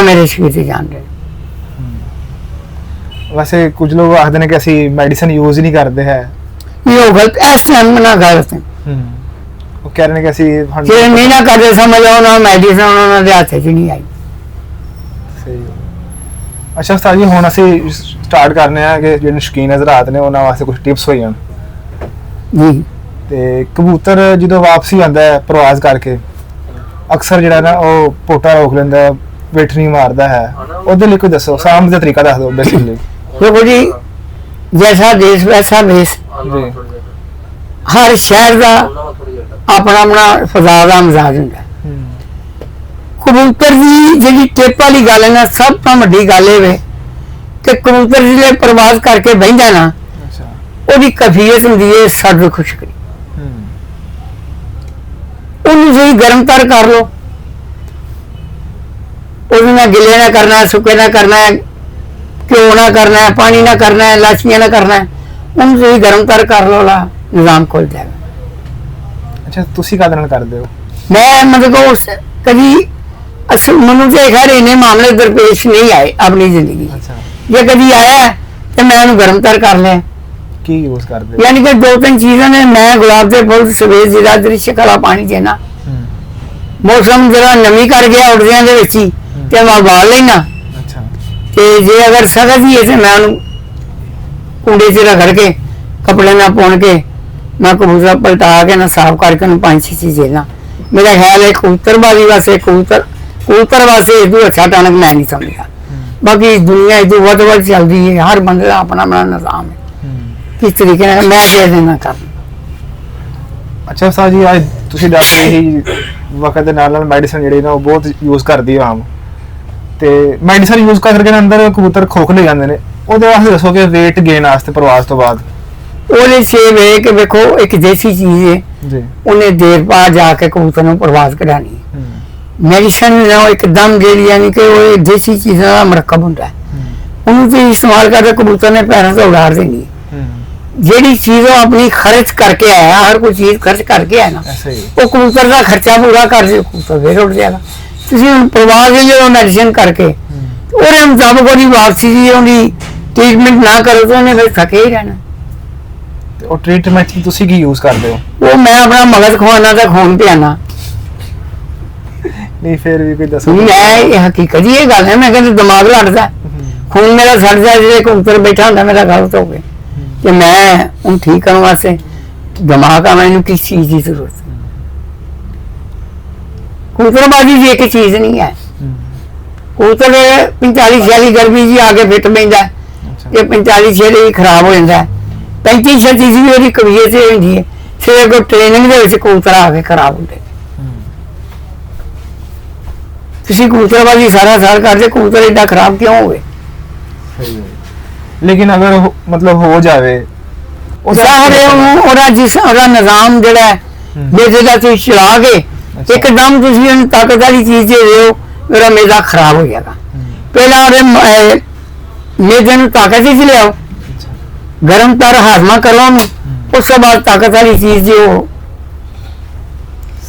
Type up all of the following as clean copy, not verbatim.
मेरे शरीर से जान रहे। वैसे कुछ लोग आखते हैं कि ਅਸੀਂ ਮੈਡੀਸਨ ਯੂਜ਼ ਹੀ ਨਹੀਂ ਕਰਦੇ ਹੈ। ये वो गलत इस टाइम ना गलत है। ਉਹ ਕਹਿ ਰਹੇ ਨੇ ਕਿ ਅਸੀਂ जे नहीं ना करते समझ आओ ना मेडिसिन उन्होंने दे हाथ च नहीं आई। ਸਹੀ। ਅੱਛਾ ਉਸਤਾਦ ਜੀ ਹੁਣ ਅਸੀਂ ਸਟਾਰਟ ਕਰਨੇ ਆ ਕਿ ਜਿਹੜੇ ਸ਼ੌਕੀਨ ਹਜ਼ਰਾਤ ਨੇ ਉਹਨਾਂ ਵਾਸਤੇ ਕੁਝ ਟਿਪਸ ਹੋਈ ਹਨ। जी ਤੇ ਕਬੂਤਰ ਜਦੋਂ ਵਾਪਸੀ ਆਉਂਦਾ ਹੈ ਪ੍ਰਵਾਸ ਕਰਕੇ ਅਕਸਰ ਜਿਹੜਾ ਨਾ ਉਹ ਪੋਟਾ ਰੋਕ ਲੈਂਦਾ ਹੈ, ਪਿੱਠ ਨਹੀਂ ਮਾਰਦਾ ਹੈ, ਉਹਦੇ ਲਈ ਕੋਈ ਦੱਸੋ ਆਸਾਨ ਜਿਹਾ ਤਰੀਕਾ ਦੱਸ ਦਿਓ ਬੇਸਿਕਲੀ। देखो जी जैसा देश वैसा भेष। ਜੀ हर शहर का अपना अपना फजा का मिजाज होंगे। कबूतर की जी टिप वाली गल है ना सब तो वड्डी गल है कि कबूतर जिले प्रवास करके बहता ना ਅੱਛਾ ਉਹਦੀ ਕਫੀਅਤ ਹੁੰਦੀ ਹੈ ਸਰਦ ਖੁਸ਼ਕੀ। ਉਹਨੂੰ ਸਹੀ ਗਰਮ ਤਰ ਕਰ ਲੋ, ਉਹਨੂੰ ਨਾ ਗਿੱਲੇ ਨਾ ਕਰਨਾ ਹੈ, ਸੁੱਕੇ ਨਾ ਕਰਨਾ ਹੈ, ਘਿਓ ਨਾ ਕਰਨਾ ਹੈ, ਪਾਣੀ ਨਾ करना है, लाचियां ना करना है, ਉਹਨੂੰ ਸਹੀ ਗਰਮ ਤਰ ਕਰ ਲੋ ਲਾ ਨਿਜ਼ਾਮ ਖੁੱਲ ਜਾਏਗਾ। ਅੱਛਾ ਤੁਸੀਂ ਕਾਹਦੇ ਨਾਲ ਕਰਦੇ ਹੋ? मैं मतलब उस कभी मनु के खैर इन्हें मामले दरपेश नहीं आए अपनी जिंदगी। ਅੱਛਾ जे कभी आया तो मैं उन्हें गर्म तर कर लिया। ਕੀ ਯੂਜ਼ ਕਰਦੇ ਹੋ? यानी कि दो तीन चीजें ने मैं गुलाब के फुल सफेद जीरा दृश्य कला पानी देना, मौसम जरा नमी कर गया उड़दियां दे विच ही ते मैं उबाल लेना। ਅੱਛਾ ते जे अगर सख्त ही है तो मैं उन्हें कुंडे च रगड़ के कपड़े ना पुन के मैं कबूतर पलटा के ना साफ करके उन्हें 5-6 चीज देना। मेरा ख्याल है कबूतरबाजी वास्ते कबूतर वास्ते इदू अच्छा टनक मैं नहीं समझा। बाकी दुनिया इदू वध चल रही है, हर बंदे का अपना अपना निजाम है किस तरीके ਨਾਲ ਮੈਂ ਦੇ ਦੇਣਾ ਕਰਨਾ। ਅੱਛਾ ਉਸਤਾਦ ਜੀ ਅੱਜ ਤੁਸੀਂ ਦੱਸ ਰਹੇ ਸੀ ਵਕਤ ਦੇ ਨਾਲ ਨਾਲ ਮੈਡੀਸਨ ਜਿਹੜੀ ਨਾ ਉਹ ਬਹੁਤ ਯੂਜ਼ ਕਰਦੀ ਹੈ ਆਮ, ਤੇ ਮੈਡੀਸਨ ਯੂਜ਼ ਕਰਕੇ ਨਾ ਅੰਦਰ ਕਬੂਤਰ ਖੋਖਲੇ ਜਾਂਦੇ ਨੇ, ਉਹਦੇ ਵਾਸਤੇ ਦੱਸੋ ਕਿ weight gain ਵਾਸਤੇ ਪ੍ਰਵਾਸ ਤੋਂ ਬਾਅਦ। ਉਹਦੇ ਛੇ ਵੇ ਕਿ ਵੇਖੋ ਇੱਕ ਦੇਸੀ ਚੀਜ਼ ਹੈ ਜੀ ਉਹਨੇ ਦੇਰ ਬਾਅਦ ਜਾ ਕੇ ਕਬੂਤਰ ਨੂੰ ਪ੍ਰਵਾਸ ਕਢਾਣੀ ਹੈ। ਮੈਡੀਸਨ ਨਾ ਇੱਕਦਮ ਜਿਹੜੀ ਯਾਨੀ ਕਿ ਉਹ ਦੇਸੀ ਚੀਜ਼ਾਂ ਦਾ ਮਰਕਬ ਹੁੰਦਾ ਹੈ, ਉਹਨੂੰ ਤੇ ਇਸਤੇਮਾਲ ਕਰਕੇ ਕਬੂਤਰ ਨੇ ਪੈਰਾਂ ਤੋਂ ਉਡਾਰ ਦੇਣੀ। ਜਿਹੜੀ ਚੀਜ਼ ਉਹ ਆਪਣੀ ਖਰਚ ਕਰਕੇ ਆਇਆ, ਹਰ ਕੋਈ ਚੀਜ਼ ਖਰਚ ਕਰਕੇ ਆਇਆ ਨਾ, ਉਹ ਕਬੂਤਰ ਦਾ ਖਰਚਾ ਪੂਰਾ ਕਰ ਦੇ ਕਬੂਤਰ ਫੇਰ ਉੱਡ ਜਾਏਗਾ। ਤੁਸੀਂ ਹੁਣ ਪ੍ਰਵਾਸ ਦੇ ਜਦੋਂ ਮੈਡੀਸਨ ਕਰਕੇ ਉਹਦੇ ਮੁਤਾਬਕ ਉਹਦੀ ਵਾਪਸੀ ਦੀ ਉਹਦੀ ਟ੍ਰੀਟਮੈਂਟ ਨਾ ਕਰੋ ਤਾਂ ਉਹਨੇ ਫਿਰ ਥਕੇ ਹੀ ਰਹਿਣਾ। ਤੇ ਉਹ ਟ੍ਰੀਟਮੈਂਟ ਤੁਸੀਂ ਕੀ ਯੂਜ਼ ਕਰਦੇ ਹੋ? ਉਹ ਮੈਂ ਆਪਣਾ ਮਗਜ਼ ਖਵਾਉਣਾ ਤੇ ਖੂਨ ਪਿਆਣਾ। ਨਹੀਂ ਫਿਰ ਵੀ ਕੋਈ ਦੱਸੋ। ਮੈਂ ਇਹ ਹਕੀਕਤ ਹੀ ਇਹ ਗੱਲ ਹੈ, ਮੈਂ ਕਹਿੰਦਾ ਦਿਮਾਗ ਲੜਦਾ, ਖੂਨ ਮੇਰਾ ਸੜ ਜਾਏ ਜਿਹੜੇ ਕਬੂਤਰ ਬੈਠਾ ਹੁੰਦਾ ਮੇਰਾ ਗਲਤ ਹੋ ਗਿਆ कि मैं उन ठीक करने वास्ते दिमाग का मैंने किस चीज की जरूरत है। कबूतरबाजी जी एक चीज नहीं है, कबूतर 45-46 गर्मी जी आगे फिट बहता है, 45-46 खराब हो जाता है, 35-36 भी वो कबीयत होती है, फिर अगर ट्रेनिंग के कबूतर आके खराब होते। तुसी कबूतरबाजी सारा साल करते कबूतर एडा खराब क्यों हो? लेकिन अगर मतलब हो जावे निजाम जड़ा चला के एकदम ताकत वाली चीज दे हो मेरा मेदा खराब हो जाएगा। पहला मेदे ताकत ही लियाओ, गर्म तर हाजमा करो, उस बाद ताकत वाली चीज जो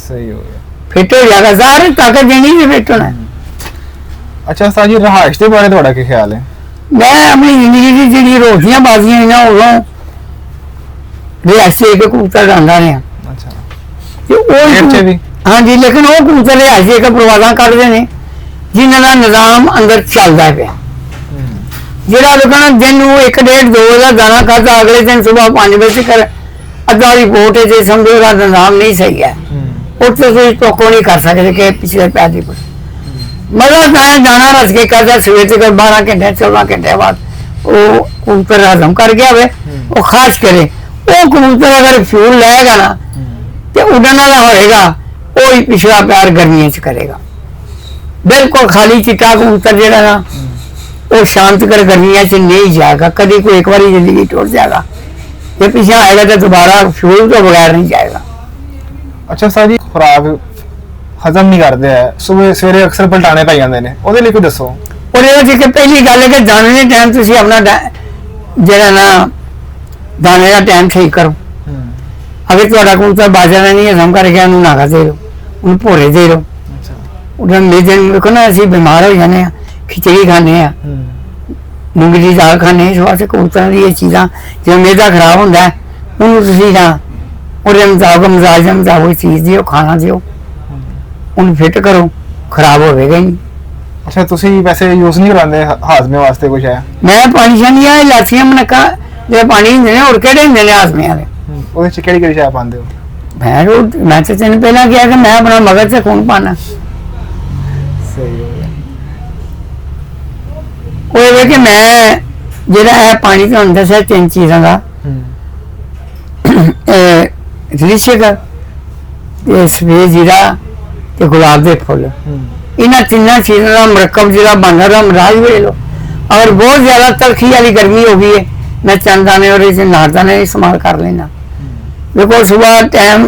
सही हो गया फिट हो जाएगा, सारी ताकत देनी भी फिट होना। अच्छा उस्ताद जी रहाइश के बारे थोड़ा क्या ख्याल है? मैं अपनी जिंदगी की जी रोजियां बाजियां ना उदों रिहायशी एक कबूतर डांदा रहा। अच्छा हाँ जी, लेकिन वो कबूतर रिहायशी एक प्रवासा करते हैं जिन्हों का निजाम अंदर चलता पाया। जोड़ा लोगों दिन 1-1.5-2 का दाना खाता अगले दिन सुबह 5 बजे तक अद्धा रिपोर्ट है, समझो निजाम नहीं सही है, उससे टोको नहीं कर सकते कि पिछले पैदी पर मतलब मैं दाना रस के करता सवेर तक 12 घंटे 14 घंटे बाद वो कबूतर हजम कर गया वे वो खास करे। वो कबूतर अगर फ्यूल लेगा ना तो उड़ने वाला होएगा, वो ही पिछला प्यार गर्मियों च करेगा। बिल्कुल खाली चिट्टा कबूतर जेड़ा ना वो शांत कर गर्मियों च नहीं जाएगा, कभी कोई एक बार जिंदगी टूट जाएगा, ये पीछे आएगा तो दोबारा फ्यूल तो बगैर नहीं जाएगा। अच्छा सर जी खुराक हजम नहीं करते है, सुबह सवेरे अक्सर पलटाने पै जाते हैं, ਉਹਦੇ ਲਈ ਕੋਈ ਦੱਸੋ। ਉਹਦੇ ਵਿੱਚ ਪਹਿਲੀ ਗੱਲ ਹੈ ਕਿ ਦਾਣੇ ਦੇ ਟਾਈਮ ਤੁਸੀਂ ਆਪਣਾ ਜਿਹੜਾ ਨਾ ਦਾਣੇ ਦਾ ਟਾਈਮ ਠੀਕ ਕਰੋ। ਅਗਰ ਤੁਹਾਡਾ ਕਬੂਤਰ ਬਾਜਰਾ ਨਹੀਂ ਹਜ਼ਮ ਕਰ ਗਿਆ ਉਹਨੂੰ ਨਾਗਾ ਦੇ ਦਿਓ, ਉਹਨੂੰ ਭੋਰੇ ਦੇ ਦਿਓ। ਉਹਦਾ ਮੇਜਨ ਵੇਖੋ ਨਾ ਅਸੀਂ ਬਿਮਾਰ ਹੋ ਜਾਂਦੇ ਆ, खिचड़ी खाने आ मूंगी की दाल खाने इस वास्ते कबूतरों की ये चीज़ां जो मेदा खराब होंदा है उन्होंने तुसीं ना ਉਹਦੇ ਮੁਤਾਬਕ ਮਜ਼ਾਜ ਦੇ ਮੁਤਾਬਕ ਚੀਜ਼ ਦਿਓ ਖਾਣਾ ਦਿਓ ਉਹਨੂੰ ਫਿੱਟ ਕਰੋ ਖਰਾਬ ਹੋਵੇਗਾ ਹੀ ਨਹੀਂ। ਅੱਛਾ ਤੁਸੀਂ ਵੈਸੇ ਯੂਜ਼ ਨਹੀਂ ਕਰਾਉਂਦੇ ਹਾਜ਼ਮੇ ਵਾਸਤੇ ਕੁਝ ਹੈ? ਮੈਂ ਪਾਣੀ ਛਾਨੀਆਂ ਇਲਾਚੀਆਂ ਮਨਕਾ ਜਿਹੜੇ ਪਾਣੀ ਹੁੰਦੇ ਨੇ ਹੋਰ ਕਿਹੜੇ ਹੁੰਦੇ ਨੇ ਹਾਜ਼ਮਿਆਂ ਦੇ ਉਹਦੇ ਚ ਕਿਹੜੀ ਕਿਹੜੀ ਚਾਹ ਪਾਉਂਦੇ ਹੋ? ਮੈਂ ਤਾਂ ਤੈਨੂੰ ਪਹਿਲਾਂ ਕਿਹਾ ਕਿ ਮੈਂ ਆਪਣਾ ਮਗਜ਼ ਤੇ ਖੂਨ ਪਾਣਾ ਸਹੀ ਹੋ ਗਿਆ। ਉਹ ਇਹ ਕਿ ਮੈਂ ਜਿਹੜਾ ਇਹ ਪਾਣੀ ਤੁਹਾਨੂੰ ਦੱਸਿਆ 3 ਚੀਜ਼ਾਂ ਦਾ ਰਿਸ਼ਕ ਤੇ ਸਵੇਰ ਜੀਰਾ ਤੇ ਗੁਲਾਬ ਦੇ ਫੁੱਲ ਇਹਨਾਂ ਤਿੰਨਾਂ ਚੀਜ਼ਾਂ ਦਾ ਮਰਕਬ ਜਿਹੜਾ ਬਣਦਾ ਦਾ ਮਰਾਜ ਵੇਖ ਲਓ। ਅਗਰ ਬਹੁਤ ਜ਼ਿਆਦਾ ਤਲਖੀ ਵਾਲੀ ਗਰਮੀ ਹੋ ਗਈ ਹੈ ਮੈਂ ਚੰਦਾਨੇ और इसे नारदाने इस्तेमाल कर लेना। देखो सुबह टाइम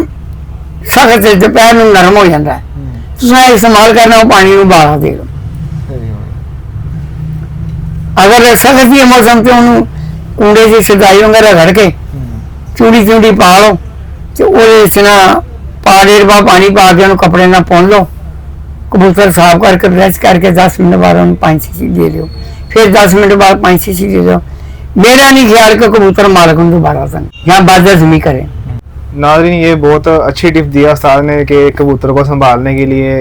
सख्त दोपहर में नरम हो जाता है तुम इस्तेमाल करना वो पानी में बाहर दे लो। अगर सख्त ही मौसम से उन्होंने कूड़े की सजाई वगैरह रख के चूड़ी चूड़ी पा लो तो ना पा 1.5 बार पानी पा के उन्होंने कपड़े ना पहुँच लो कबूतर साफ करके ब्रश करके 10 मिनट बाद उन्हें 5 सीसी दे दो फिर 10 मिनट बाद 5 सीसी दे दो। मेरा नहीं ख्याल कि कबूतर मालक उनको दोबारा सन यहाँ बादल जमी करे। नाज़रीन ये बहुत अच्छी टिप दिया उस्ताद ने कि कबूतर को संभालने के लिए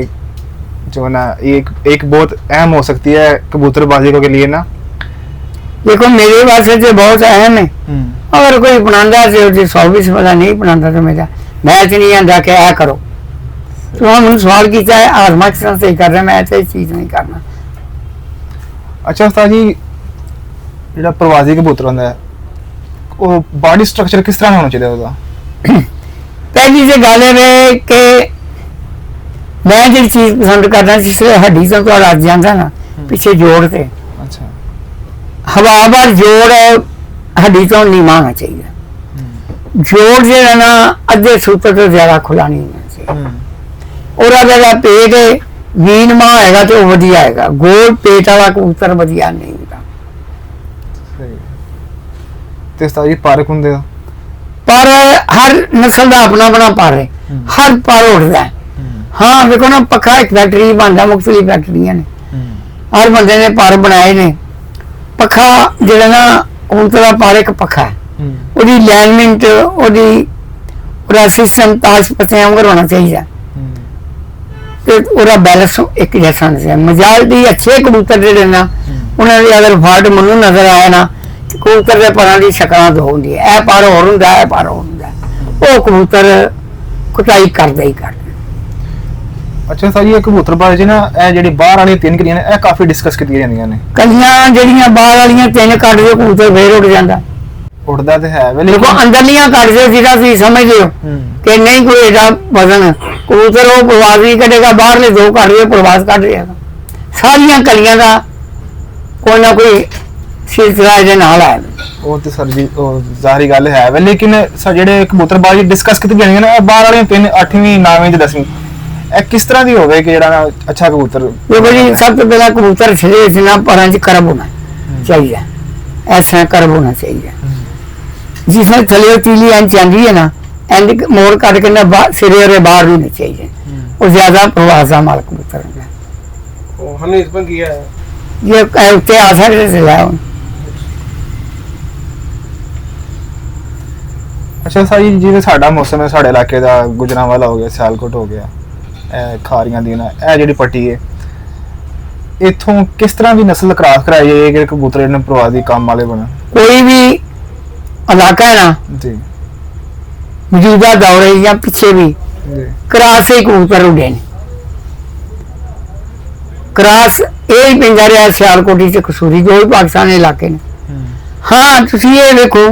जो ना एक बहुत अहम हो सकती है कबूतरबाजी के लिए ना। देखो मेरे वास्ते तो बहुत अहम है अगर कोई अपनाता तो 120 पता नहीं अपनाता तो मेरा मैं तो नहीं आंदा कि ऐ करो तो हम सवाल किया है आजमा किस तरह से कर रहे मैं तो चीज़ नहीं करना। अच्छा उस्ताद जी ਜਿਹੜਾ ਪ੍ਰਵਾਸੀ ਕਬੂਤਰ ਹੁੰਦਾ ਹੈ ਉਹ ਬਾਡੀ ਸਟਰਕਚਰ ਕਿਸ ਤਰ੍ਹਾਂ ਹੋਣਾ ਚਾਹੀਦਾ ਉਹਦਾ? ਪਹਿਲੀ ਤੇ ਗੱਲ ਇਹ ਕਿ ਮੈਂ ਜਿਹੜੀ ਚੀਜ਼ ਪਸੰਦ ਕਰਦਾ ਜਿਸ ਵੇਲੇ ਹੱਡੀ ਤੋਂ ਤੁਹਾਡਾ ਰੱਜ ਜਾਂਦਾ ਨਾ ਪਿੱਛੇ ਜੋੜ ਤੇ ਅੱਛਾ ਹਵਾਬਾਰ ਜੋੜ ਹੱਡੀ ਤੋਂ ਨੀਵਾਂ ਹੋਣਾ ਚਾਹੀਦਾ। ਜੋੜ ਜਿਹੜਾ ਨਾ ਅੱਧੇ ਸੂਤਰ ਤੋਂ ਜ਼ਿਆਦਾ ਖੁੱਲਾ ਨਹੀਂ ਹੋਣਾ ਚਾਹੀਦਾ। ਉਹਦਾ ਜਿਹੜਾ ਪੇਟ ਵੀਨਮਾ ਹੋਏਗਾ ਤੇ ਉਹ ਵਧੀਆ ਆਏਗਾ। ਗੋਲ ਪੇਟ ਵਾਲਾ ਕਬੂਤਰ ਵਧੀਆ ਨਹੀਂ ਹੁੰਦਾ। ਤੇ ਉਸਤਾਦ ਜੀ ਪਾਰਕ ਹੁੰਦੇ ਆ ਪਰ ਹਰ ਨਸਲ ਦਾ ਆਪਣਾ ਆਪਣਾ ਪਰ ਹੈ ਹਰ ਪਰ ਉੱਠਦਾ ਹਾਂ। ਵੇਖੋ ਨਾ ਪੱਖਾ ਇੱਕ ਫੈਕਟਰੀ ਬਣਦਾ ਮੁਖਤਲਿਫ ਫੈਕਟਰੀਆਂ ਨੇ ਹਰ ਬੰਦੇ ਨੇ ਪਰ ਬਣਾਏ ਨੇ। ਪੱਖਾ ਜਿਹੜਾ ਨਾ ਕਬੂਤਰ ਦਾ ਪਰ ਇੱਕ ਪੱਖਾ ਹੈ ਉਹਦੀ ਅਲਾਈਨਮੈਂਟ ਉਹਦਾ ਸਿਸਟਮ ਤਾਸ਼ ਪਤਿਆਂ ਵਾਂਗ ਹੋਣਾ ਚਾਹੀਦਾ ਤੇ ਉਹਦਾ ਬੈਲੈਂਸ ਇੱਕ ਜੈਸਾ ਹੋਣਾ ਚਾਹੀਦਾ। ਮਜਾਲ ਦੀ ਅੱਛੇ ਕਬੂਤਰ ਜਿਹੜੇ ਨਾ ਉਹਨਾਂ ਦੇ ਅਗਰ ਫਾਲਟ ਮੈਨੂੰ ਨਜ਼ਰ ਆਇਆ ਨਾ ਕਬੂਤਰ ਦੇ ਪਰਾਂ ਦੀ ਸ਼ਕਲਾਂ ਦੋ ਹੁੰਦੀ ਹੈ ਇਹ ਪਰ ਹੋਰ ਹੁੰਦਾ ਇਹ ਪਰ ਹੋਰ ਹੁੰਦਾ ਉਹ ਕਬੂਤਰ ਕੁਟਾਈ ਕਰਦਾ ਹੀ ਕਰਦਾ। ਅੱਛਾ ਸਰ ਇਹ ਕਬੂਤਰਬਾਜ਼ੀ ਨਾ ਇਹ ਜਿਹੜੀ ਬਾਹਰ ਵਾਲੀਆਂ 3 ਕਲੀਆਂ ਨੇ ਇਹ ਕਾਫੀ ਡਿਸਕਸ ਕੀਤੀਆਂ ਜਾਂਦੀਆਂ ਨੇ। ਕਲੀਆਂ ਜਿਹੜੀਆਂ ਬਾਹਰ ਵਾਲੀਆਂ 3 ਕੱਢ ਦਿਓ ਕਬੂਤਰ ਫੇਰ ਉੱਡ ਜਾਂਦਾ। ਉੱਡਦਾ ਤੇ ਹੈ ਵੇ ਦੇਖੋ ਅੰਦਰਲੀਆਂ ਕੱਢ ਦਿਓ ਜਿਹਦਾ ਤੁਸੀਂ ਸਮਝਦੇ ਹੋ ਕਿ ਨਹੀਂ ਕੋਈ ਇਹਦਾ ਵਜ਼ਨ ਕਬੂਤਰ ਉਹ ਪ੍ਰਵਾਸ ਨਹੀਂ ਕੱਢੇਗਾ ਬਾਹਰਲੇ 2 ਕੱਢ ਦਿਓ ਪ੍ਰਵਾਸ ਕੱਢ ਰਿਹਾ ਸਾਰੀਆਂ ਕਲੀਆਂ ਦਾ ਕੋਈ ਨਾ ਕੋਈ ਸਿਲਸਿਲਾ ਇਹਦੇ ਨਾਲ ਹੈ। ਉਹ ਤੇ ਸਰ ਜੀ ਉਹ ਜ਼ਾਹਰੀ ਗੱਲ ਹੈ ਵੇ ਲੇਕਿਨ ਸਰ ਜਿਹੜੇ ਕਬੂਤਰਬਾਜ਼ੀ ਡਿਸਕਸ ਕੀਤੀਆਂ ਜਾਂਦੀਆਂ ਨੇ ਬਾਹਰ ਵਾਲੀਆਂ 3 8ਵੀਂ 9ਵੀਂ ਤੇ 10ਵੀਂ ਇਹ ਕਿਸ ਤਰ੍ਹਾਂ ਦੀ ਹੋਵੇ ਕਿ ਜਿਹੜਾ ਅੱਛਾ ਕਬੂਤਰ? ਦੇਖੋ ਜੀ ਸਭ ਤੋਂ ਪਹਿਲਾਂ ਕਬੂਤਰ ਛੜੇ ਜਿੰਨਾ ਪਰਾਂ 'ਚ ਕਰਬ ਹੋਣਾ ਚਾਹੀਦਾ ਐਸਾ ਕਰਬ ਹੋਣਾ ਚਾਹੀਦਾ ਜਿਸ ਨਾਲ ਥੱਲੇ ਤੀਲੀ ਇੰਚ ਆਉਂਦੀ ਹੈ ਨਾ ਇੰਜ ਮੋੜ ਕੱਢ ਕੇ ਨਾ ਸਿਰੇ ਉਹਦੇ ਬਾਹਰ ਨਹੀਂ ਚਾਹੀਦੇ ਉਹ ਜ਼ਿਆਦਾ ਪ੍ਰਵਾਸ ਦਾ ਮਾਲਕ ਕਬੂਤਰ ਹੁੰਦਾ। ਉਹ ਹਮਨੇ ਇਸ ਪਰ ਕੀਆ ਹੈ ये ਉੱਤੇ ਆ ਸਕਦੇ ਸੀ ਲਾਉ। ਅੱਛਾ ਸਰ ਜੀ ਜਿਵੇਂ ਸਾਡਾ ਮੌਸਮ ਹੈ ਸਾਡੇ ਇਲਾਕੇ ਦਾ ਗੁਜਰਾਂਵਾਲਾ ਹੋ ਗਿਆ ਸਿਆਲਕੋਟ ਹੋ ਗਿਆ ਇਹ ਖਾਰੀਆਂ ਦੀ ਨਾ ਇਹ ਜਿਹੜੀ ਪੱਟੀ ਹੈ ਇੱਥੋਂ ਕਿਸ ਤਰ੍ਹਾਂ ਦੀ ਨਸਲ ਕ੍ਰਾਸ ਕਰਾਈ ਜਾਏ ਕਿ ਕਬੂਤਰ ਇਹਨਾਂ ਪ੍ਰਵਾਸੀ ਕੰਮ ਵਾਲੇ ਬਣਨ? ਕੋਈ ਵੀ ਇਲਾਕਾ ਹੈ ਨਾ ਜੀ ਮੌਜੂਦਾ ਦੌਰ ਜਾਂ ਪਿੱਛੇ ਵੀ ਜੀ ਕ੍ਰਾਸ ਹੀ ਕਬੂਤਰ ਉੱਡੇ ਨੇ। ਕ੍ਰਾਸ ਇਹ ਹੀ ਪੈਂਦਾ ਰਿਹਾ ਸਿਆਲਕੋਟੀ ਤੇ ਕਸੂਰੀ ਜੋ ਵੀ ਪਾਕਿਸਤਾਨ ਦੇ ਇਲਾਕੇ ਨੇ। ਹਾਂ ਤੁਸੀਂ ਇਹ ਵੇਖੋ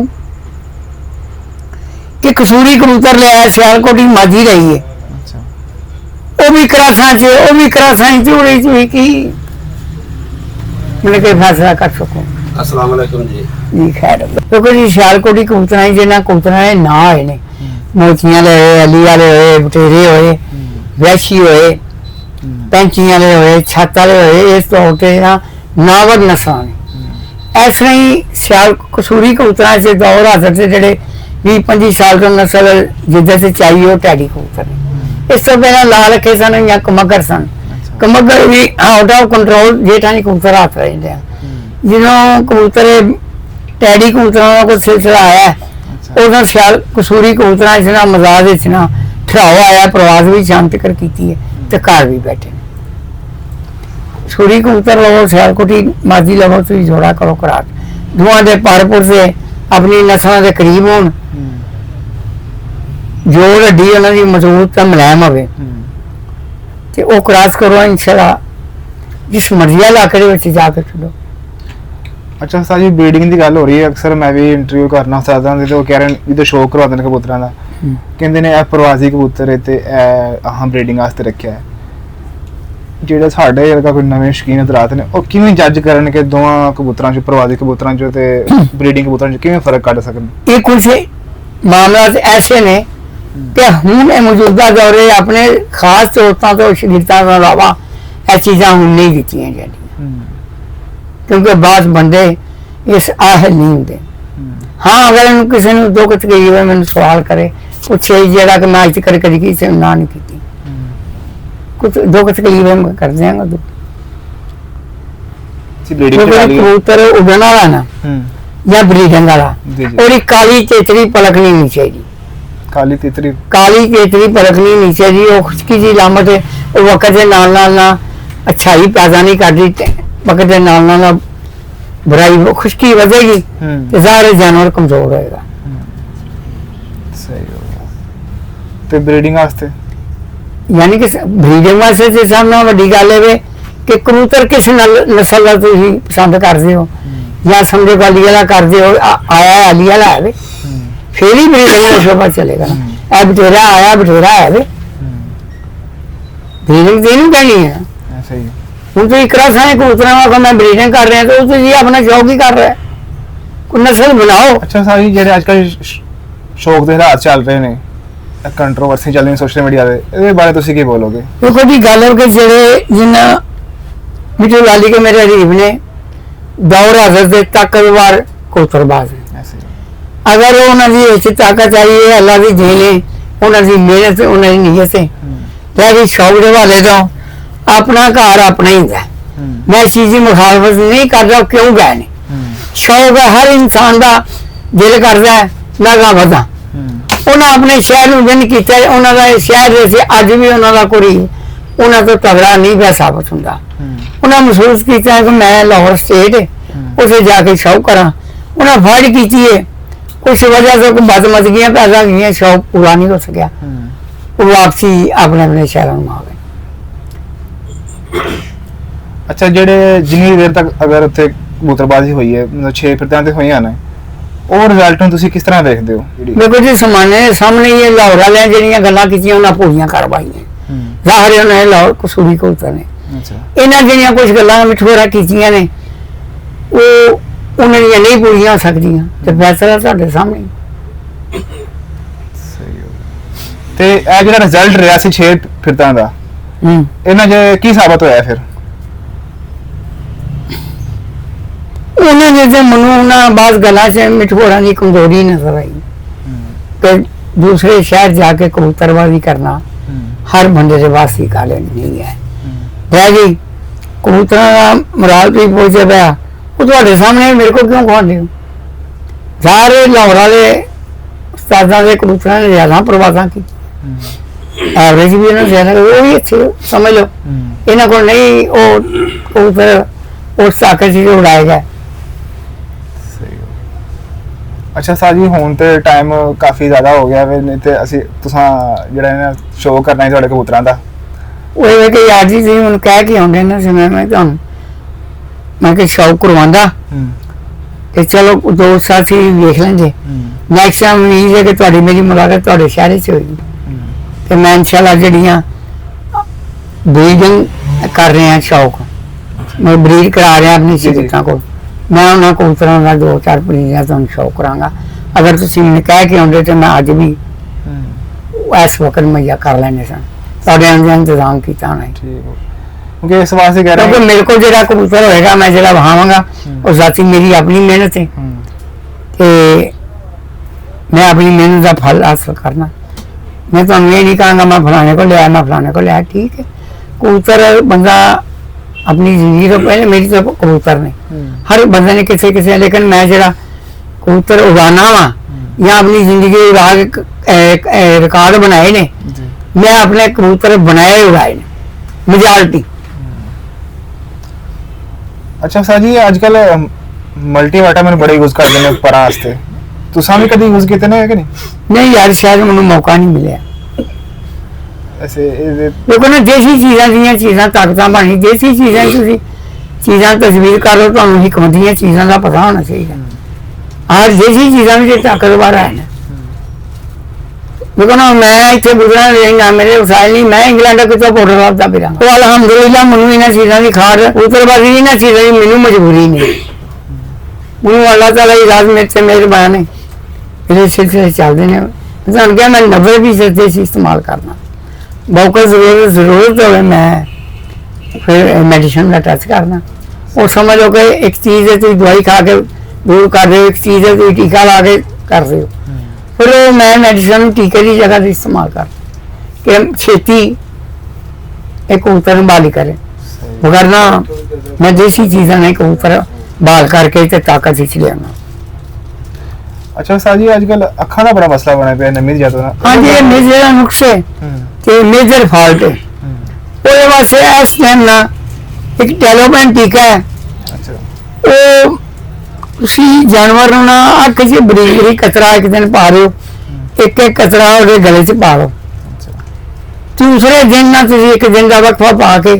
ਕਿ ਕਸੂਰੀ ਕਬੂਤਰ ਲਿਆ ਸਿਆਲਕੋਟੀ ਮਾਜੀ ਰਹੀ ਹੈ ਉਹ ਵੀ ਕਰਾਸਾਂ 'ਚ ਉੜੀ ਹੋਈ ਕੀ ਮੈਨੂੰ ਕੋਈ ਫੈਸਲਾ ਕਰ ਸਕੋ। अस्सलाम वालेकुम जी ਜੀ ਖੈਰ ਕਿਉਂਕਿ ਜੀ ਸਿਆਲਕੋਟੀ ਕਬੂਤਰਾਂ ਜਿਹਨਾਂ ਕਬੂਤਰਾਂ ਦੇ ਨਾਂ ਆਏ ਨੇ ਮੋਤੀਆਂ ਵਾਲੇ ਹੋਏ ਅਲੀ ਵਾਲੇ ਹੋਏ ਬਟੇਰੇ ਹੋਏ ਵੈਸ਼ੀ ਹੋਏ ਪੈਂਚੀ ਵਾਲੇ ਹੋਏ ਛੱਤ ਵਾਲੇ ਹੋਏ ਇਸ ਤੋਂ ਉੱਤੇ ਨਾ ਨਾਵਰ ਨਸਾਂ ਨੇ। ਇਸ ਤਰ੍ਹਾਂ ਹੀ ਸਿਆਲ ਕਸੂਰੀ ਕਬੂਤਰਾਂ ਦੇ ਦੌਰ ਹਾਜ਼ਰ ਤੇ ਜਿਹੜੇ 20-25 ਸਾਲ ਤੋਂ ਨਸਲ ਜਿੱਦਾਂ ਸੇ ਚਾਹੀਏ ਉਹ ਟੈਡੀ ਕਬੂਤਰ ਨੇ। ਇਸ ਤੋਂ ਪਹਿਲਾਂ ਲਾਲ ਅੱਖੇ ਸਨ ਜਾਂ ਕਮਗਰ ਸਨ ਕਮਗਰ ਵੀ ਆਊਟ ਆਫ ਕੰਟਰੋਲ ਜੇਠਾਂ ਦੀ ਕਬੂਤਰ ਹੱਥ ਰਹਿੰਦੇ ਆ ਜਦੋਂ ਕਬੂਤਰ ਟੈਡੀ ਕਬੂਤਰਾਂ ਦਾ ਕੋਈ ਸਿਲਸਿਲਾ ਆਇਆ ਅੱਛਾ ਉਹਦਾ ਸਿਆਲ ਕਸੂਰੀ ਕਬੂਤਰਾਂ ਇਸ ਨਾਲ ਮਜ਼ਾਜ ਵਿੱਚ ਨਾ ਠਰਾਓ ਆਇਆ ਪ੍ਰਵਾਸ ਵੀ ਸ਼ਾਂਤ ਕਰ ਕੀਤੀ ਹੈ ਤੇ ਘਰ ਵੀ ਬੈਠੇ ਨੇ ਕਸੂਰੀ ਕਬੂਤਰ ਲਵੋ ਸਿਆਲਕੋਟੀ ਮਾਜੀ ਲਵੋ ਤੁਸੀਂ ਜੋੜਾ ਕਰੋ ਕਰਾਰ ਦੋਵਾਂ ਦੇ ਪਾਰਪੁਰ ਸੇ ਆਪਣੀ ਨਸਲਾਂ ਦੇ ਕਰੀਬ ਹੋਣ ਜੋੜ ਹੱਡੀ ਉਹਨਾਂ ਦੀ ਮਜ਼ਬੂਤ ਤੇ ਮੁਲਾਇਮ ਹੋਵੇ ਤੇ ਉਹ ਕ੍ਰਾਸ ਕਰੋ ਇਨਸ਼ਾਅੱਲਾ ਜਿਸ ਮਰਜ਼ੀ ਇਲਾਕੇ ਦੇ ਵਿੱਚ ਜਾ ਕੇ ਛੱਡੋ। ਅੱਛਾ ਸਾਜੀ ਬਰੀਡਿੰਗ ਦੀ ਗੱਲ ਹੋ ਰਹੀ ਹੈ ਅਕਸਰ ਮੈਂ ਵੀ ਇੰਟਰਵਿਊ ਕਰਨਾ ਉਸਤਾਦਾਂ ਦੇ ਤੇ ਉਹ ਕਹਿ ਰਹੇ ਨੇ ਜਦੋਂ ਸ਼ੌਕ ਕਰਵਾਉਂਦੇ ਨੇ ਕਬੂਤਰਾਂ ਦਾ ਕਹਿੰਦੇ ਨੇ ਇਹ ਪ੍ਰਵਾਸੀ ਕਬੂਤਰ ਹੈ ਤੇ ਇਹ ਆਹ ਬਰੀਡਿੰਗ ਵਾਸਤੇ ਰੱਖਿਆ ਹੈ ਜਿਹੜੇ ਸਾਡੇ ਵਰਗਾ ਕੋਈ ਨਵੇਂ ਸ਼ੌਕੀਨ ਹਜ਼ਰਾਤ ਨੇ ਉਹ ਕਿਵੇਂ ਜੱਜ ਕਰਨ ਕਿ ਦੋਵਾਂ ਕਬੂਤਰਾਂ 'ਚ ਪ੍ਰਵਾਸੀ ਕਬੂਤਰਾਂ 'ਚ ਤੇ ਬਰੀਡਿੰਗ ਕਬੂਤਰਾਂ 'ਚ ਕਿਵੇਂ ਫਰਕ ਕੱਢ ਸਕਣ? ਇਹ ਕੁਝ ਮਾਮਲਾਤ ਐਸੇ ਨੇ ਕਿ ਹੁਣ ਇਹ ਮੌਜੂਦਾ ਦੌਰੇ ਆਪਣੇ ਖਾਸ ਜ਼ਰੂਰਤਾਂ ਤੋਂ ਸ਼ਗਿਰਦਾਂ ਤੋਂ ਇਲਾਵਾ ਇਹ ਚੀਜ਼ਾਂ ਹੁਣ ਨਹੀਂ ਕੀਤੀਆਂ ਜਾਂਦੀਆਂ ਕਿਉਂਕਿ ਬਾਅਦ ਬੰਦੇ ਇਸ ਆਹਲ ਨਹੀਂ ਹੁੰਦੇ। ਹਾਂ ਅਗਰ ਇਹਨੂੰ ਕਿਸੇ ਨੂੰ ਦੁੱਖ ਤਕਲੀਫ ਹੋਵੇ ਮੈਨੂੰ ਸਵਾਲ ਕਰੇ ਪੁੱਛੇ ਜਿਹੜਾ ਕਿ ਮੈਂ ਅੱਜ ਤੱਕ ਕਦੀ ਕਿਸੇ ਨੂੰ ਨਾ ਨਹੀਂ ਕੀਤੀ ਕੁਝ ਦੁੱਖ ਤਕਲੀਫ ਹੈ ਮੈਂ ਕਰ ਦਿਆਂਗਾ ਦੁੱਖ ਸੀ ਬਰੀਡਿੰਗ ਤੇ ਵਾਲੀ ਕਬੂਤਰ ਉਡਣ ਵਾਲਾ ਨਾ ਜਾਂ ਬਰੀਡਿੰਗ ਵਾਲਾ ਜੀ ਜੀ ਉਹਦੀ ਕਾਲੀ ਚੇਤਰੀ ਪਲਕ ਨਹੀਂ ਹੋਣੀ ਚਾਹੀਦੀ ਕਾਲੀ ਤਿਤਰੀ ਕਾਲੀ ਚੇਤਰੀ ਪਲਕ ਨਹੀਂ ਹੋਣੀ ਚਾਹੀਦੀ ਉਹ ਖੁਸ਼ਕੀ ਦੀ ਲਾਮਤ ਹੈ ਉਹ ਵਕਤ ਦੇ ਨਾਲ ਨਾਲ ਨਾ ਅੱਛਾਈ ਪੈਦਾ ਨਹੀਂ ਕਰਦੀ ਵਕਤ ਦੇ ਨਾਲ ਨਾਲ ਬੁਰਾਈ ਖੁਸ਼ਕੀ ਵਧੇਗੀ ਤੇ ਜ਼ਾਹਿਰ ਜਾਨਵਰ ਕਮਜ਼ੋਰ ਹੋਏਗਾ। ਸਹੀ ਹੋ ਗਿਆ ਤੇ ਬਰੀਡਿੰਗ ਵਾਸਤੇ ਯਾਨੀ ਕਿ ਬਰੀਡਿੰਗ ਵਾਸਤੇ ਤੇ ਸਭ ਨਾਲੋਂ ਵੱਡੀ ਗੱਲ ਇਹ ਕਿ ਕਬੂਤਰ ਕਿਸ ਨਸਲ ਦਾ ਤੁਸੀਂ ਪਸੰਦ ਕਰਦੇ ਹੋ ਜਾਂ ਸਮਝੋ ਗਾਲੀ ਵਾਲਾ ਕਰਦੇ ਹੋ ਆਇਆ ਅਲੀ ਵਾਲਾ ਹੈ ਫਿਰ ਹੀ ਬਰੀਡਿੰਗ ਦਾ ਸ਼ੋਭਾ ਚੱਲੇਗਾ ਇਹ ਬਟੇਰਾ ਆਇਆ ਬਟੇਰਾ ਹੈ ਬਰੀਡਿੰਗ ਦੇ ਨਹੀਂ ਕਹਿਣੀ ਹੈ ਸਹੀ ਹੁਣ ਤੁਸੀਂ ਕਰਾ ਸਾਰੇ ਕਬੂਤਰਾਂ ਵਾਲਾ ਮੈਂ ਬਰੀਡਿੰਗ ਕਰ ਰਿਹਾ ਤਾਂ ਉਹ ਤੁਸੀਂ ਆਪਣਾ ਸ਼ੌਕ ਹੀ ਕਰ ਰਿਹਾ ਕੋਈ ਨਸਲ ਬਣਾਓ। ਅੱਛਾ ਸਾਰੀ ਜਿਹੜੇ ਅੱਜ ਕੱਲ੍ਹ ਸ਼ੌਕ ਦੇ ਹਾਲਾਤ ਚੱਲ ਰਹੇ ਨੇ ਕੰਟਰੋਵਰਸੀ ਚੱਲ ਰਹੀ ਸੋਸ਼ਲ ਮੀਡੀਆ ਤੇ ਇਹਦੇ ਬਾਰੇ ਤੁਸੀਂ ਕੀ ਬੋਲੋਗੇ? ਦੇਖੋ ਜੀ ਗੱਲ ਹੈ ਕਿ ਜਿਹੜੇ ਜਿੰਨਾ ਮਿੱਠੂ ਲਾਲੀ ਕੇ ਮੇਰੇ ਹਰੀਫ ਨੇ ਦੌਰ ਹਾਜ਼ਰ ਦੇ ਤਾਕਤਵਰ ਕਬੂਤਰਬਾਜ਼ ਹੈ ਐਸੇ ਅਗਰ ਉਹਨਾਂ ਦੀ ਵਿੱਚ ਤਾਕਤ ਆਈ ਹੈ ਅੱਲਾ ਦੀ ਦੇਣ ਹੈ ਉਹਨਾਂ ਦੀ ਮਿਹਨਤ ਉਹਨਾਂ ਦੀ ਨੀਅਤ ਹੈ ਤੇ ਵੀ ਸ਼ੌਕ ਦੇ ਵਾਲੇ ਤੋਂ ਆਪਣਾ ਘਰ ਆਪਣਾ ਹੀ ਹੁੰਦਾ ਮੈਂ ਇਸ ਚੀਜ਼ ਦੀ ਮੁਖਾਲਫਤ ਨਹੀਂ ਕਰਦਾ ਕਿਉਂ ਗਏ ਨੇ ਸ਼ੌਕ ਹਰ ਇਨਸਾਨ ਦਾ ਦਿਲ ਕਰਦਾ ਹੈ ਮੈਂ ਗਾ ਵਧਾਂ ਉਹਨਾਂ ਆਪਣੇ ਸ਼ਹਿਰ ਨੂੰ ਵਿਨ ਕੀਤਾ ਉਹਨਾਂ ਦਾ ਸ਼ਹਿਰ ਦੇ ਸੀ ਅੱਜ ਵੀ ਉਹਨਾਂ ਦਾ ਕੋਈ ਉਹਨਾਂ ਤੋਂ ਤਗੜਾ ਨਹੀਂ ਪਿਆ ਸਾਬਤ ਹੁੰਦਾ ਉਹਨਾਂ ਮਹਿਸੂਸ ਕੀਤਾ ਕਿ ਮੈਂ ਲਾਹੌਰ ਸਟੇਟ ਉਸੇ ਜਾ ਕੇ ਸ਼ੌਕ ਕਰਾਂ ਉਹਨਾਂ ਫੜ ਕੀਤੀ ਹੈ ਉਸ ਵਜ੍ਹਾ ਤੋਂ ਕੋਈ ਬਦਮਜ਼ਗੀਆਂ ਪੈਦਾ ਗਈਆਂ ਸ਼ੌਕ ਪੂਰਾ ਨਹੀਂ ਹੋ ਸਕਿਆ ਉਹ ਵਾਪਸੀ ਆਪਣੇ ਆਪਣੇ ਸ਼ਹਿਰਾਂ ਨੂੰ ਆ ਗਏ। ਅੱਛਾ ਜਿਹੜੇ ਜਿੰਨੀ ਦੇਰ ਤੱਕ ਅਗਰ ਉੱਥੇ ਕਬੂਤਰਬਾਜ਼ੀ ਹੋਈ ਹੈ ਮਤਲਬ 6 ਫਿਰਦਿਆਂ ਤੇ ਹੋਈਆਂ ਨੇ ਉਹ ਰਿਜ਼ਲਟ ਨੂੰ ਤੁਸੀਂ ਕਿਸ ਤਰ੍ਹਾਂ ਦੇਖਦੇ ਹੋ? ਦੇਖੋ ਜੀ ਸਮਾਨੇ ਸਾਹਮਣੇ ਇਹ ਲਾਹੌਰ ਵਾਲਿਆਂ ਜਿਹੜੀਆਂ ਗੱਲਾਂ ਕੀਤੀਆਂ ਉਹਨਾਂ ਪੂਰੀਆਂ ਕਰਵਾਈਆਂ ਜ਼ਾਹਿਰ ਉਹਨਾਂ ਨੇ ਲਾਹੌਰ ਕਸੂਰੀ ਕਬੂਤਰ ਨੇ ਅੱਛਾ ਇਹਨਾਂ ਜਿਹੜੀਆਂ ਕੁਝ ਗੱਲਾਂ ਮਿਠੋਰਾ ਕੀਤੀਆਂ ਨੇ ਉਹ ਉਹਨਾਂ ਦੀਆਂ ਨਹੀਂ ਪੂਰੀਆਂ ਹੋ ਸਕਦੀਆਂ ਤੇ ਫੈਸਲਾ ਤੁਹਾਡੇ ਸਾਹਮਣੇ ਸਹੀ ਹੋ ਗਿਆ। ਤੇ ਇਹ ਜਿਹੜਾ ਰਿਜ਼ਲਟ ਰਿਹਾ ਸੀ 6 ਫਿਰਦਿਆਂ ਦਾ ਇਹਨਾਂ 'ਚ ਕੀ ਸਾਬਤ ਹੋਇਆ ਫਿਰ? ਉਹਨਾਂ ਨੇ ਜੇ ਮੈਨੂੰ ਉਹਨਾਂ ਬਾਅਦ ਗੱਲਾਂ 'ਚ ਮਿਠੋਰਾਂ ਦੀ ਕਮਜ਼ੋਰੀ ਨਜ਼ਰ ਆਈ ਕਿ ਦੂਸਰੇ ਸ਼ਹਿਰ ਜਾ ਕੇ ਕਬੂਤਰਬਾਜ਼ੀ ਕਰਨਾ ਹਰ ਬੰਦੇ ਦੇ ਵਾਸਤੇ ਕਾਲੇ ਨਹੀਂ ਹੈ ਰਹਿ ਗਈ ਕਬੂਤਰਾਂ ਦਾ ਮਰਾਲ ਵੀ ਪਹੁੰਚਿਆ ਪਿਆ ਉਹ ਤੁਹਾਡੇ ਸਾਹਮਣੇ ਮੇਰੇ ਕੋਲ ਕਿਉਂ ਖਵਾਉਂਦੇ ਹੋ ਸਾਰੇ ਲਾਹੌਰ ਵਾਲੇ ਉਸਤਾਦਾਂ ਦੇ ਕਬੂਤਰਾਂ ਨੇ ਜ਼ਿਆਦਾ ਪ੍ਰਵਾਜ਼ਾਂ ਕੀ ਐਵਰੇਜ ਵੀ ਇਹਨਾਂ ਜ਼ਿਆਦਾ ਉਹ ਵੀ ਅੱਛੇ ਸਮਝ ਲਓ ਇਹਨਾਂ ਕੋਲ ਨਹੀਂ ਉਹ ਕਬੂਤਰ ਉਸ ਤਾਕਤ ਚ ਉਡਾਏਗਾ। ਅੱਛਾ ਸਾਜੀ ਹੁਣ ਤੇ ਟਾਈਮ ਕਾਫੀ ਜ਼ਿਆਦਾ ਹੋ ਗਿਆ ਵੇ ਨਹੀਂ ਤੇ ਅਸੀਂ ਤੁਸੀਂ ਜਿਹੜਾ ਇਹਨਾਂ ਸ਼ੋਅ ਕਰਨਾ ਹੈ ਤੁਹਾਡੇ ਕਬੂਤਰਾਂ ਦਾ ਉਹ ਇਹ ਕਿ ਯਾਰ ਜੀ ਤੁਸੀਂ ਹੁਣ ਕਹਿ ਕੇ ਆਉਂਦੇ ਨੇ ਜਿਵੇਂ ਮੈਂ ਤੁਹਾਨੂੰ ਮੈਂ ਕਿ ਸ਼ੌਕ ਕਰਵਾਉਂਦਾ ਤੇ ਚਲੋ ਦੋ ਸਾਥੀ ਵੇਖ ਲੈਂਦੇ ਨੈਕਸਟ ਟਾਈਮ ਨਹੀਂ ਹੈ ਕਿ ਤੁਹਾਡੀ ਮੇਰੀ ਮੁਲਾਕਾਤ ਤੁਹਾਡੇ ਸ਼ਹਿਰ 'ਚ ਹੋਏਗੀ ਤੇ ਮੈਂ ਇਨਸ਼ਾਅੱਲਾ ਜਿਹੜੀਆਂ ਬਰੀਡਿੰਗ ਕਰ ਰਹੇ ਹਾਂ ਸ਼ੌਕ ਮੈਂ ਬਰੀਡ ਕਰਾ ਰਿਹਾ ਆਪਣੀ ਸਿੱਖਾਂ ਕੋਲ ਮੈਂ ਉਹਨਾਂ ਕਬੂਤਰਾਂ ਦਾ 2-4 ਪਰੀਆਂ ਤੁਹਾਨੂੰ ਸ਼ੌਕ ਕਰਾਂਗਾ ਅਗਰ ਤੁਸੀਂ ਮੈਨੂੰ ਕਹਿ ਕੇ ਆਉਂਦੇ ਤੇ ਮੈਂ ਅੱਜ ਵੀ ਇਸ ਵਕਤ ਮੁਹੱਈਆ ਕਰ ਲੈਣੇ ਸਨ ਤੁਹਾਡੇ ਅੰਦਰ ਇੰਤਜ਼ਾਮ ਕੀਤਾ ਹੋਣਾ ਠੀਕ ਹੋ ਕਿਉਂਕਿ ਇਸ ਵਾਸਤੇ ਕਹਿ ਰਹੇ ਕਿਉਂਕਿ ਮੇਰੇ ਕੋਲ ਜਿਹੜਾ ਕਬੂਤਰ ਹੋਏਗਾ ਮੈਂ ਜਿਹੜਾ ਵਹਾਵਾਂਗਾ ਉਹ ਜ਼ਾਤੀ ਮੇਰੀ ਆਪਣੀ ਮਿਹਨਤ ਹੈ ਤੇ ਮੈਂ ਆਪਣੀ ਮਿਹਨਤ ਦਾ ਫਲ ਹਾਸਲ ਕਰਨਾ ਮੈਂ ਤੁਹਾਨੂੰ ਇਹ ਨਹੀਂ ਕਹਾਂਗਾ ਮੈਂ ਫਲਾਣੇ ਕੋ ਲਿਆ ਮੈਂ ਫਲਾਣੇ ਕੋ ਲਿਆ ਠੀਕ ਹੈ कबूतर बंदा अपनी जिंदगी तो पहले मेरी तो कबूतर ने हर बंदे ने किसी किसी, लेकिन मैं जरा कबूतर उगाना वा या अपनी जिंदगी उड़ा के रिकॉर्ड बनाए ने, मैं अपने कबूतर बनाए उड़ाए ने मेजॉरिटी। अच्छा सर जी आजकल मल्टी विटामिन बड़े यूज करते हैं परां वास्ते, तुसां भी कभी यूज कीते ने कि नहीं? नहीं यार शायद मैंने मौका नहीं मिले। ऐसे देखो ना देसी चीज़ां दियां चीज़ां ताकतां बनी, देसी चीज़ां तुसीं चीज़ां तजवीज़ कर लो, तुहानूं हिकमत दियां चीज़ां का पता होना चाहिए। आज देसी चीज़ां भी ताकतवर है ना। देखो ना मैं इतने गुजरा रहना, मेरे वसाइल नहीं, मैं इंग्लैंड कितों पाउडर लाता फिर तो अलहमदुलिल्लाह मैनू इन्हां चीज़ां की खाद उतरबाजी इन्हां चीज़ां की मैनू मजबूरी नहीं, मैनू अल्लाह ताला की राज मेरे से मेहरबान है, मेरे सिलसिले चलते हैं। मैं क्या मैं 90% देसी इस्तेमाल करना, बहुत जरूरत हो मैं फिर मेडिसिन का टच करना। और समझ लो कि एक चीज़ है तुम दवाई खा के दूर कर दो, एक चीज़ है तुम टीका ला के कर दो, फिर वो मैं मेडिसिन टीके की जगह इस्तेमाल कर कि छेती एक कबूतर बाली करे, वरना मैं देसी चीज़ें नहीं कबूतर बाल करके ते ताकत खिंच लिया। अच्छा सर जी आजकल अखां दा बड़ा मसला बना पिया नमी दी जातो ना। हाँ जी ये मेजर नुक्स है कि मेजर फॉल्ट है, वो वास्ते इस टाइम ना एक डेवलपमेंट टीका है, वो उसी जानवर ना अख च बरीक बरीक कतरा एक दिन पा रहे हो, एक एक कतरा उसके गले च पा लो, दूसरे दिन ना तुम एक दिन का वक्फा पा के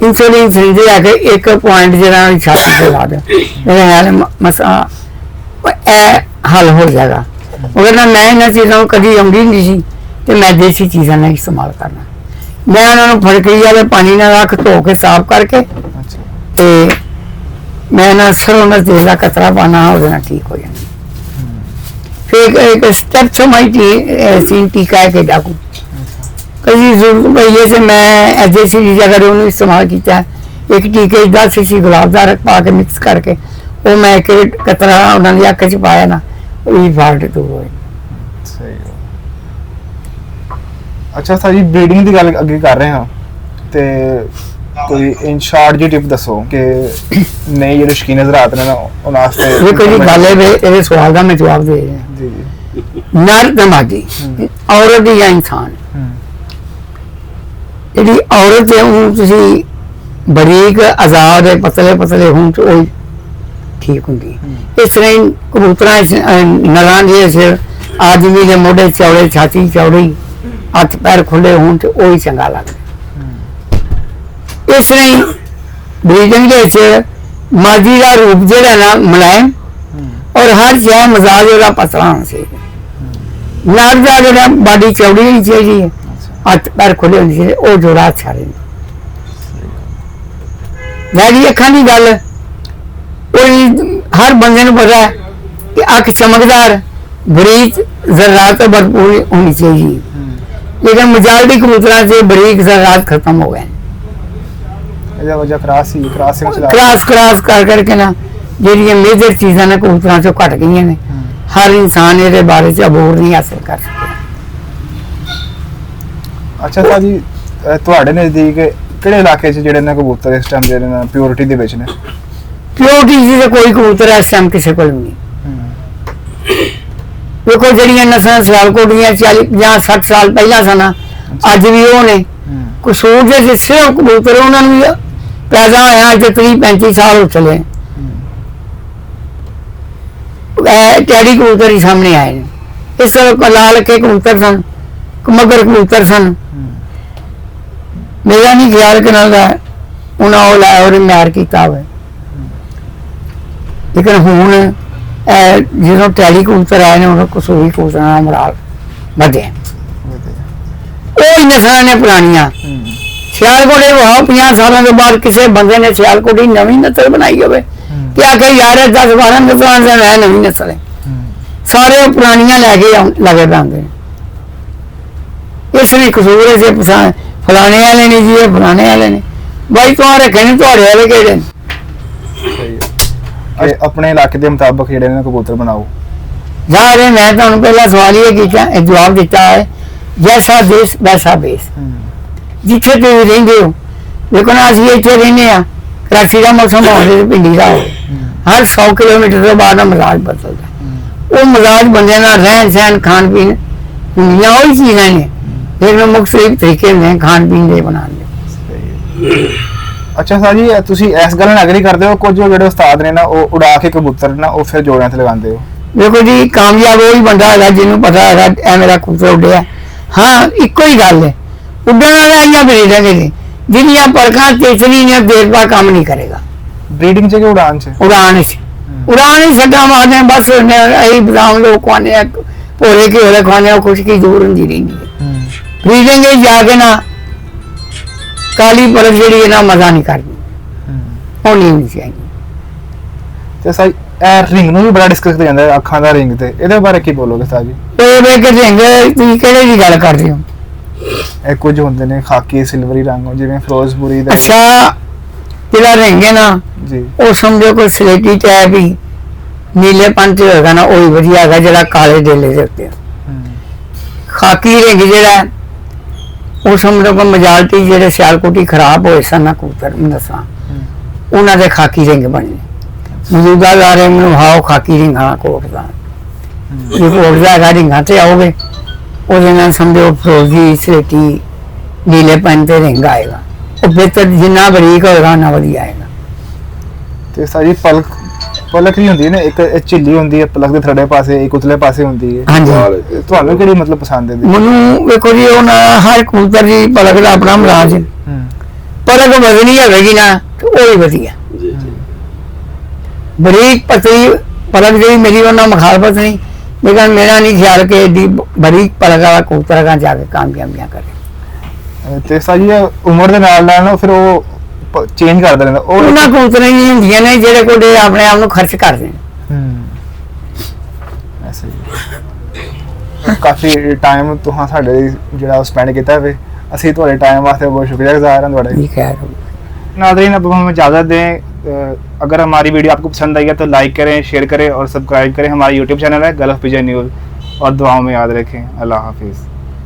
इंसुलिन सिरिंज आके एक पॉइंट जरा छाती से ला दो, मेरे ख्याल मसा हल हो जाएगा। अगर ना मैं इन चीज़ों को कभी आँगी नहीं सी तो मैं देसी चीज़ा नहीं इस्तेमाल करना, मैं उन्होंने फटकरी वाले पानी ना रख धो के साफ करके ते मैं ना सरों का तेल का कतरा पाना वो ठीक हो जाना। फिर एक स्टेप समाई टीका है कि डाकू कभी जरूरत पई से मैं देसी चीज़ अगर उन्होंने इस्तेमाल किया, एक टीके 10 शीशी गुलाब का रख पा के मिक्स करके वो मैं एक कतरा उन्होंने अख च पाया ना, वही फाल्ट दूर हो। अच्छा सर जी ब्रीडिंग की गल अगे कर रहे हैं ते कोई इन शॉर्ट जी टिप दसो कि नए जेह्ड़े शकीन हज़रात ने ना उन वास्ते देखो जी गल ये सवाल का मैं जवाब दे रहा जी जी नर ते मादी औरत या इंसान जी औरत है हूँ तुसी बरीक आजाद है पतले पतले हूँ तो वही ठीक होंगी। इस तरह कबूतर नरां जे आदमी के मोढे चौड़े छाती चौड़ी हथ पैर खुले हों तो वही चंगा लगता। इस तरह ब्रीडिंग मादी का रूप जो ना मुलायम और हर शह मजाज वो पतला होना चाहिए, नर का जो बॉडी चौड़ी होनी चाहिए, हथ पैर खुले होने चाहिए, वो जोड़ा अच्छा रहता। रही अखां की गल हर बंदे को पता है कि अख चमकदार बरीक जर्रात भरपूर होनी चाहिए, लेकिन मेजॉरिटी कबूतर से बरीक जर्रात खत्म हो गए। क्रॉस कर करके ना जी मेजर चीज़ा ने कबूतर चो घट गई ने, हर इंसान ये बारे अबूर नहीं हासिल कर सकता। अच्छा सर जी तुहाडे नज़दीक किहड़े इलाके च जेहड़े ने कबूतर इस टाइम जेहड़े ने प्योरिटी दे विच ने? प्योरिटी जी कोई कबूतर इस टाइम किसी को नहीं। देखो जड़ियां नस्ल सियालकोट दियां 40-50-60 साल पहला सन अज भी वो ने कसूर जे सिर्फ कबूतर उन्होंने पैदा होया अज 30-35 साल हो चले, टैडी कबूतर ही सामने आए ने। इस लाल के कबूतर सन, मगर कबूतर सन, मेरा नहीं ख्याल कि उन्हें वो लाया और मैर किया हुआ, लेकिन हूँ जो टैली कबूतर आए ने उन्होंने कसूरी कबूतर मराल बधे नस्ल ने पुरानिया। सियालकोट वहाँ 50 सालों के बाद किसी बंदे ने सियालकोट की नवी नस्ल बनाई हो क्या कि यार 10-12 नस्ल है नवी नस्ल है, सारे पुरानिया लैके लगे पे आते। इसलिए कसूर से फलाने वाले ने जी फलाने वाले ने भाई तुम रखे ने थोड़े वाले केड़े अपने इलाके के मुताबिक जेहड़े ने कबूतर बनाओ यार मैं तुहानू पहला सवाल ये किया जवाब दिता है जैसा देश वैसा बेस। ਜਿੱਥੇ ਤੁਸੀਂ ਰਹਿੰਦੇ ਹੋ। ਦੇਖੋ ਨਾ ਅਸੀਂ ਇੱਥੇ ਰਹਿੰਦੇ ਆ, ਕਰਾਚੀ ਦਾ ਮੌਸਮ ਹੋਵੇ ਤੇ ਪਿੰਡੀ ਦਾ ਹੋਵੇ, ਹਰ 100 ਕਿਲੋਮੀਟਰ ਤੋਂ ਬਾਅਦ ਮਿਜ਼ਾਜ ਬਦਲਦਾ। ਉਹ ਮਿਜ਼ਾਜ ਬੰਦੇ ਨਾਲ ਰਹਿਣ ਸਹਿਣ ਖਾਣ ਪੀਣ ਹੁੰਦੀਆਂ ਉਹੀ ਚੀਜ਼ਾਂ ਨੇ, ਲੇਕਿਨ ਮੁਖਤਲਿਫ ਤਰੀਕੇ ਨੇ ਖਾਣ ਪੀਣ ਦੇ ਬਣਾਉਣ ਦੇ। ਅੱਛਾ ਸਰ ਜੀ, ਤੁਸੀਂ ਇਸ ਗੱਲ ਨਾਲ ਐਗਰੀ ਕਰਦੇ ਹੋ ਕੁਝ ਜਿਹੜੇ ਉਸਤਾਦ ਨੇ ਨਾ ਉਹ ਉਡਾ ਕੇ ਕਬੂਤਰ ਨਾ ਉਹ ਫਿਰ ਜੋੜਿਆਂ ਤੇ ਲਗਾਉਂਦੇ ਹੋ? ਦੇਖੋ ਜੀ, ਕਾਮਯਾਬ ਉਹ ਹੀ ਬੰਦਾ ਹੈਗਾ ਜਿਹਨੂੰ ਪਤਾ ਹੈਗਾ ਇਹ ਮੇਰਾ ਕਬੂਤਰ ਉੱਡਿਆ। ਹਾਂ, ਇੱਕੋ ਹੀ ਗੱਲ ਹੈ, ਉੱਡਣ ਵਾਲਾ ਜਾਂ ਬਰੀਡਿੰਗ ਦੀ ਜਿਹਦੀਆਂ ਪਰਖਾਂ ਤੇਸਰੀ ਨੇ ਦੇਰ ਬਾਅਦ ਕੰਮ ਨਹੀਂ ਕਰੇਗਾ। ਬਰੀਡਿੰਗ ਚ ਕਿ ਉਡਾਨ ਚ? ਉਡਾਨ ਹੀ ਸੱਟਾਂ ਮਾਰਦੇ ਬਸ। ਅਸੀਂ ਬਦਾਮ ਲੋਕ ਖਾਣੇ ਆ, ਭੋਰੇ ਘਿਓ ਦੇ ਖਾਣੇ ਆ, ਖੁਸ਼ਕੀ ਦੂਰ ਹੁੰਦੀ ਰਹਿੰਦੀ ਹੈ। ਬਰੀਡਿੰਗ ਜਾ ਕੇ ਨਾ ਕਾਲੀ ਪਰਖ ਜਿਹੜੀ ਹੈ ਨਾ ਮਜ਼ਾ ਨਹੀਂ ਕਰਦੀ, ਉਹ ਨਹੀਂ ਹੋਣੀ ਚਾਹੀਦੀ। ਤੇ ਸਰ ਇਹ ਰਿੰਗ ਨੂੰ ਵੀ ਬੜਾ ਡਿਸਕਸ ਕੀਤਾ ਜਾਂਦਾ ਹੈ, ਅੱਖਾਂ ਦਾ ਰਿੰਗ, ਤੇ ਇਹਦੇ ਬਾਰੇ ਕੀ ਬੋਲੋਗੇ ਸਰ ਜੀ? ਇਹ ਵੇਖ ਕੇ ਰਿੰਗ ਤੁਸੀਂ ਕਿਹੜੇ ਦੀ ਗੱਲ ਕਰਦੇ ਹੋ? ਇਹ ਕੁਝ ਹੁੰਦੇ ਨੇ ਖਾਕੀ ਸਿਲਵਰੀ ਰੰਗ, ਜਿਵੇਂ ਫਿਰੋਜ਼ਪੁਰੀ ਦਾ। ਅੱਛਾ, ਜਿਹੜਾ ਰਿੰਗ ਹੈ ਨਾ ਜੀ, ਉਹ ਸਮਝੋ ਕੋਈ ਸਲੇਟੀ ਟੈਪ ਹੀ ਨੀਲੇ ਪੰਜ ਹੋਏਗਾ ਨਾ, ਉਹ ਹੀ ਵਧੀਆ ਹੈਗਾ ਜਿਹੜਾ ਕਾਲੇ ਡੇਲੇ ਦੇ ਉੱਤੇ। ਖਾਕੀ ਰਿੰਗ ਜਿਹੜਾ ਉਹ ਸਮਝੋ ਕੋਈ ਮਜਾਲਟੀ ਜਿਹੜੇ ਸਿਆਲਕੋਟੀ ਖਰਾਬ ਹੋਏ ਸਨ ਨਾ ਕਬੂਤਰ, ਮੈਂ ਦੱਸਾਂ ਉਹਨਾਂ ਦੇ ਖਾਕੀ ਰਿੰਗ ਬਣੇ। ਮੌਜੂਦਾ ਲਾ ਰਹੇ ਮੈਨੂੰ ਹਾਓ ਖਾਕੀ ਰਿੰਗਾਂ ਕੋਟ ਦਾ, ਜੇ ਕੋਟ ਦਾ ਹੈਗਾ ਰਿੰਗਾਂ ਤੇ ਆਓਗੇ ਉਹਦੇ ਨਾਲ ਸਮਝੋ ਫਰੋਜ਼ੀ ਸਲੇਟੀ ਨੀਲੇ ਪੰਜ ਤੇ ਰਿੰਗ ਆਏਗਾ। ਉਹ ਬਿਹਤਰ ਜਿੰਨਾ ਬਰੀਕ ਹੋਏਗਾ ਉਨਾ ਵਧੀਆ ਆਏਗਾ। ਤੇ ਸਰ ਜੀ ਪਲਕ ਵੀ ਹੁੰਦੀ ਹੈ ਨਾ, ਇੱਕ ਝਿੱਲੀ ਹੁੰਦੀ ਹੈ ਪਲਕ ਦੇ ਥੜੇ ਪਾਸੇ, ਇੱਕ ਉਤਲੇ ਪਾਸੇ ਹੁੰਦੀ ਹੈ। ਹਾਂਜੀ, ਤੁਹਾਨੂੰ ਕਿਹੜੀ ਮਤਲਬ ਪਸੰਦ ਹੈ? ਮੈਨੂੰ ਵੇਖੋ ਜੀ, ਉਹ ਨਾ ਹਰ ਕਬੂਤਰ ਦੀ ਪਲਕ ਦਾ ਆਪਣਾ ਮਰਾਜ ਹੈ। ਪਲਕ ਵਜ਼ਨੀ ਹੋਵੇਗੀ ਨਾ ਤੇ ਉਹ ਹੀ ਵਧੀਆ। ਬਰੀਕ ਪਤਲੀ ਪਲਕ ਜਿਹੜੀ ਮੇਰੀ ਉਹਨਾਂ ਮੁਖਾਲਫਤ ਨਹੀਂ, ਲੇਕਿਨ ਮੇਰਾ ਨਹੀਂ ਖਿਆਲ ਕਿ ਏਡੀ ਬਰੀਕ ਪਲਕ ਵਾਲਾ ਕਬੂਤਰ ਅਗਾਂਹ ਜਾ ਕੇ ਕਾਮਯਾਬੀਆਂ ਕਰੇ। ਤੇ ਸਰ ਜੀ ਉਮਰ ਦੇ ਨਾਲ ਨਾਲ ਫਿਰ ਉਹ ਚੇਂਜ ਕਰਦਾ ਰਹਿੰਦਾ। ਉਹ ਉਹਨਾਂ ਕਬੂਤਰਾਂ ਹੀ ਹੁੰਦੀਆਂ ਨੇ ਜਿਹੜੇ ਕੋਲ ਆਪਣੇ ਆਪ ਨੂੰ ਖਰਚ ਕਰਦੇ ਨੇ। ਐਸਾ ਹੀ ਕਾਫੀ ਟਾਈਮ ਤੁਸੀਂ ਸਾਡੇ ਜਿਹੜਾ ਸਪੈਂਡ ਕੀਤਾ ਵੇ, ਅਸੀਂ ਤੁਹਾਡੇ ਟਾइम वास्ते बहुत शुक्रियागुजार हैं ਤੁਹਾਡੇ। ठीक है नाज़रीन, अब हम इजाज़त दें। अगर हमारी वीडियो आपको पसंद आई है तो लाइक करें, शेयर करें और सब्सक्राइब करें। हमारा यूट्यूब चैनल है गल्फ विजय न्यूज़, और दुआओं में याद रखें। अल्लाह हाफिज़।